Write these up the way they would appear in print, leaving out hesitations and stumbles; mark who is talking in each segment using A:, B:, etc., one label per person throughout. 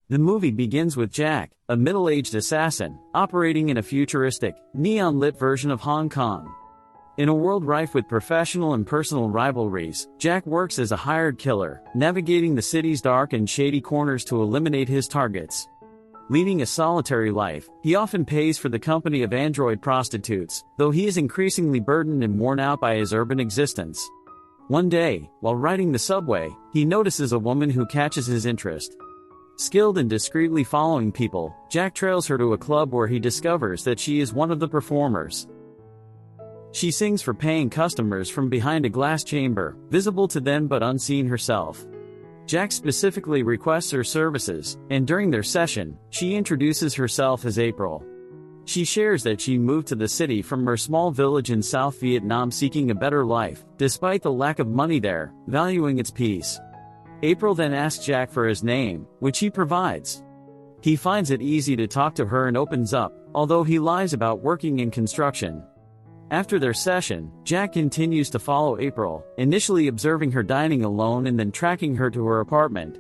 A: The movie begins with Jack, a middle-aged assassin, operating in a futuristic, neon-lit version of Hong Kong. In a world rife with professional and personal rivalries, Jack works as a hired killer, navigating the city's dark and shady corners to eliminate his targets. Leading a solitary life, he often pays for the company of android prostitutes, though he is increasingly burdened and worn out by his urban existence. One day, while riding the subway, he notices a woman who catches his interest. Skilled in discreetly following people, Jack trails her to a club where he discovers that she is one of the performers. She sings for paying customers from behind a glass chamber, visible to them but unseen herself. Jack specifically requests her services, and during their session, she introduces herself as April. She shares that she moved to the city from her small village in South Vietnam seeking a better life, despite the lack of money there, valuing its peace. April then asks Jack for his name, which he provides. He finds it easy to talk to her and opens up, although he lies about working in construction. After their session, Jack continues to follow April, initially observing her dining alone and then tracking her to her apartment.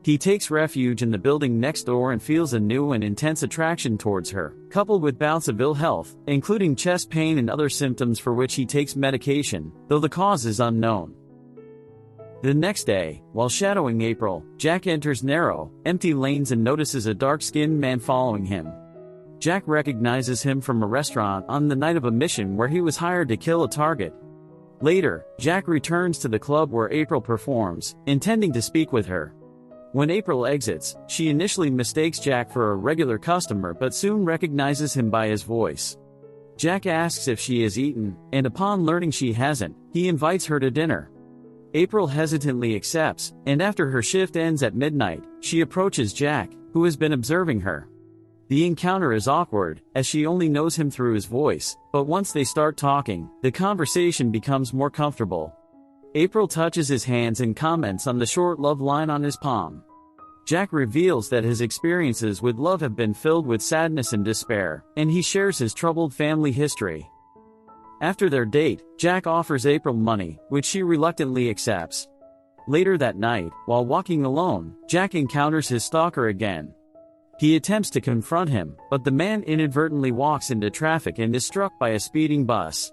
A: He takes refuge in the building next door and feels a new and intense attraction towards her, coupled with bouts of ill health, including chest pain and other symptoms for which he takes medication, though the cause is unknown. The next day, while shadowing April, Jack enters narrow, empty lanes and notices a dark-skinned man following him. Jack recognizes him from a restaurant on the night of a mission where he was hired to kill a target. Later, Jack returns to the club where April performs, intending to speak with her. When April exits, she initially mistakes Jack for a regular customer but soon recognizes him by his voice. Jack asks if she has eaten, and upon learning she hasn't, he invites her to dinner. April hesitantly accepts, and after her shift ends at midnight, she approaches Jack, who has been observing her. The encounter is awkward, as she only knows him through his voice, but once they start talking, the conversation becomes more comfortable. April touches his hands and comments on the short love line on his palm. Jack reveals that his experiences with love have been filled with sadness and despair, and he shares his troubled family history. After their date, Jack offers April money, which she reluctantly accepts. Later that night, while walking alone, Jack encounters his stalker again. He attempts to confront him, but the man inadvertently walks into traffic and is struck by a speeding bus.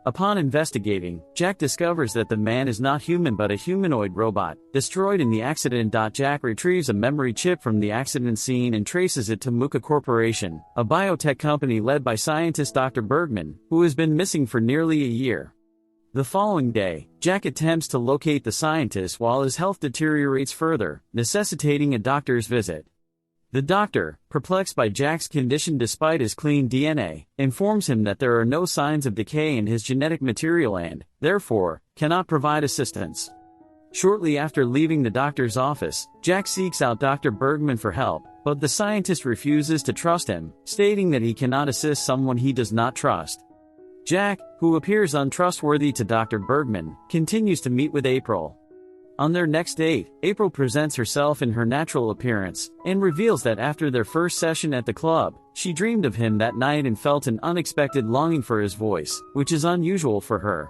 A: Upon investigating, Jack discovers that the man is not human but a humanoid robot, destroyed in the accident. Jack retrieves a memory chip from the accident scene and traces it to Muka Corporation, a biotech company led by scientist Dr. Bergman, who has been missing for nearly a year. The following day, Jack attempts to locate the scientist while his health deteriorates further, necessitating a doctor's visit. The doctor, perplexed by Jack's condition despite his clean DNA, informs him that there are no signs of decay in his genetic material and, therefore, cannot provide assistance. Shortly after leaving the doctor's office, Jack seeks out Dr. Bergman for help, but the scientist refuses to trust him, stating that he cannot assist someone he does not trust. Jack, who appears untrustworthy to Dr. Bergman, continues to meet with April. On their next date, April presents herself in her natural appearance, and reveals that after their first session at the club, she dreamed of him that night and felt an unexpected longing for his voice, which is unusual for her.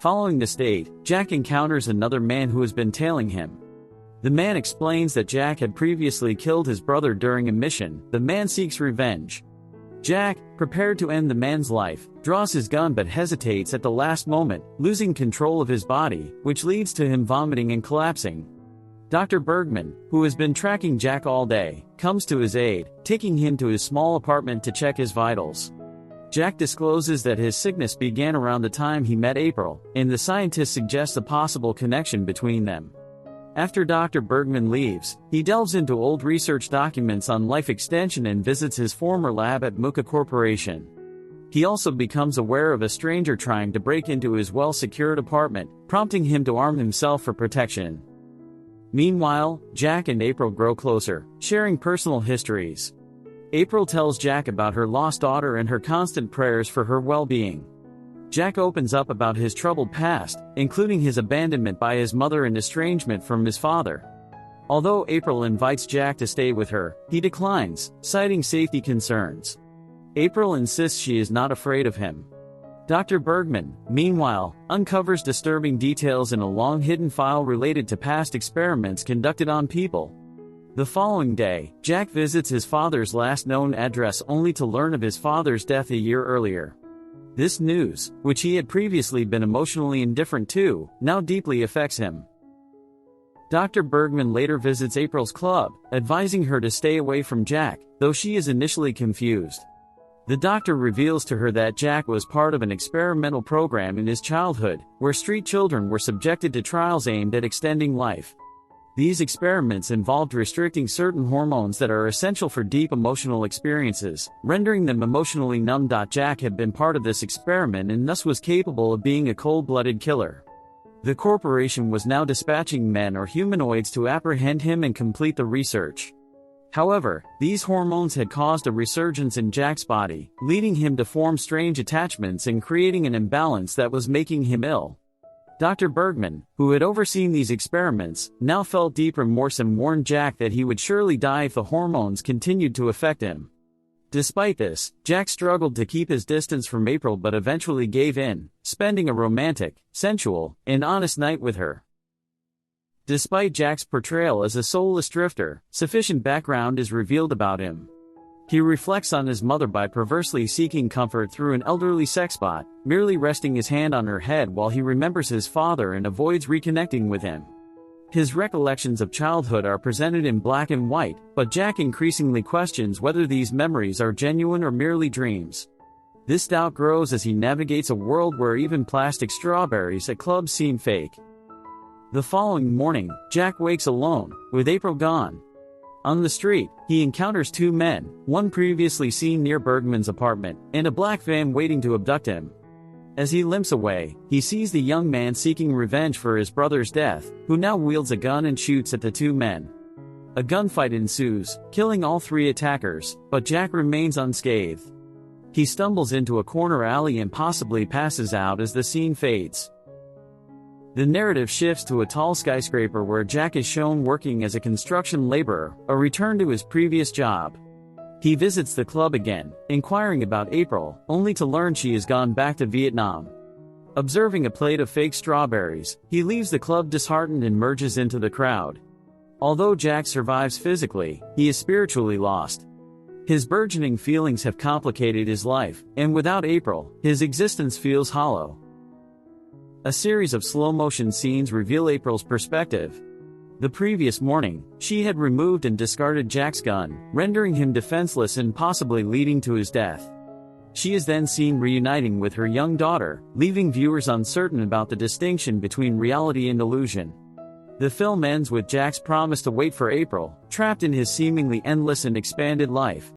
A: Following this date, Jack encounters another man who has been tailing him. The man explains that Jack had previously killed his brother during a mission. The man seeks revenge. Jack, prepared to end the man's life, draws his gun but hesitates at the last moment, losing control of his body, which leads to him vomiting and collapsing. Dr. Bergman, who has been tracking Jack all day, comes to his aid, taking him to his small apartment to check his vitals. Jack discloses that his sickness began around the time he met April, and the scientist suggests a possible connection between them. After Dr. Bergman leaves, he delves into old research documents on life extension and visits his former lab at Muka Corporation. He also becomes aware of a stranger trying to break into his well-secured apartment, prompting him to arm himself for protection. Meanwhile, Jack and April grow closer, sharing personal histories. April tells Jack about her lost daughter and her constant prayers for her well-being. Jack opens up about his troubled past, including his abandonment by his mother and estrangement from his father. Although April invites Jack to stay with her, he declines, citing safety concerns. April insists she is not afraid of him. Dr. Bergman, meanwhile, uncovers disturbing details in a long-hidden file related to past experiments conducted on people. The following day, Jack visits his father's last known address only to learn of his father's death a year earlier. This news, which he had previously been emotionally indifferent to, now deeply affects him. Dr. Bergman later visits April's club, advising her to stay away from Jack, though she is initially confused. The doctor reveals to her that Jack was part of an experimental program in his childhood, where street children were subjected to trials aimed at extending life. These experiments involved restricting certain hormones that are essential for deep emotional experiences, rendering them emotionally numb. Jack had been part of this experiment and thus was capable of being a cold-blooded killer. The corporation was now dispatching men or humanoids to apprehend him and complete the research. However, these hormones had caused a resurgence in Jack's body, leading him to form strange attachments and creating an imbalance that was making him ill. Dr. Bergman, who had overseen these experiments, now felt deep remorse and warned Jack that he would surely die if the hormones continued to affect him. Despite this, Jack struggled to keep his distance from April but eventually gave in, spending a romantic, sensual, and honest night with her. Despite Jack's portrayal as a soulless drifter, sufficient background is revealed about him. He reflects on his mother by perversely seeking comfort through an elderly sexbot, merely resting his hand on her head while he remembers his father and avoids reconnecting with him. His recollections of childhood are presented in black and white, but Jack increasingly questions whether these memories are genuine or merely dreams. This doubt grows as he navigates a world where even plastic strawberries at clubs seem fake. The following morning, Jack wakes alone, with April gone. On the street, he encounters two men, one previously seen near Bergman's apartment, and a black van waiting to abduct him. As he limps away, he sees the young man seeking revenge for his brother's death, who now wields a gun and shoots at the two men. A gunfight ensues, killing all three attackers, but Jack remains unscathed. He stumbles into a corner alley and possibly passes out as the scene fades. The narrative shifts to a tall skyscraper where Jack is shown working as a construction laborer, a return to his previous job. He visits the club again, inquiring about April, only to learn she has gone back to Vietnam. Observing a plate of fake strawberries, he leaves the club disheartened and merges into the crowd. Although Jack survives physically, he is spiritually lost. His burgeoning feelings have complicated his life, and without April, his existence feels hollow. A series of slow-motion scenes reveal April's perspective. The previous morning, she had removed and discarded Jack's gun, rendering him defenseless and possibly leading to his death. She is then seen reuniting with her young daughter, leaving viewers uncertain about the distinction between reality and illusion. The film ends with Jack's promise to wait for April, trapped in his seemingly endless and expanded life.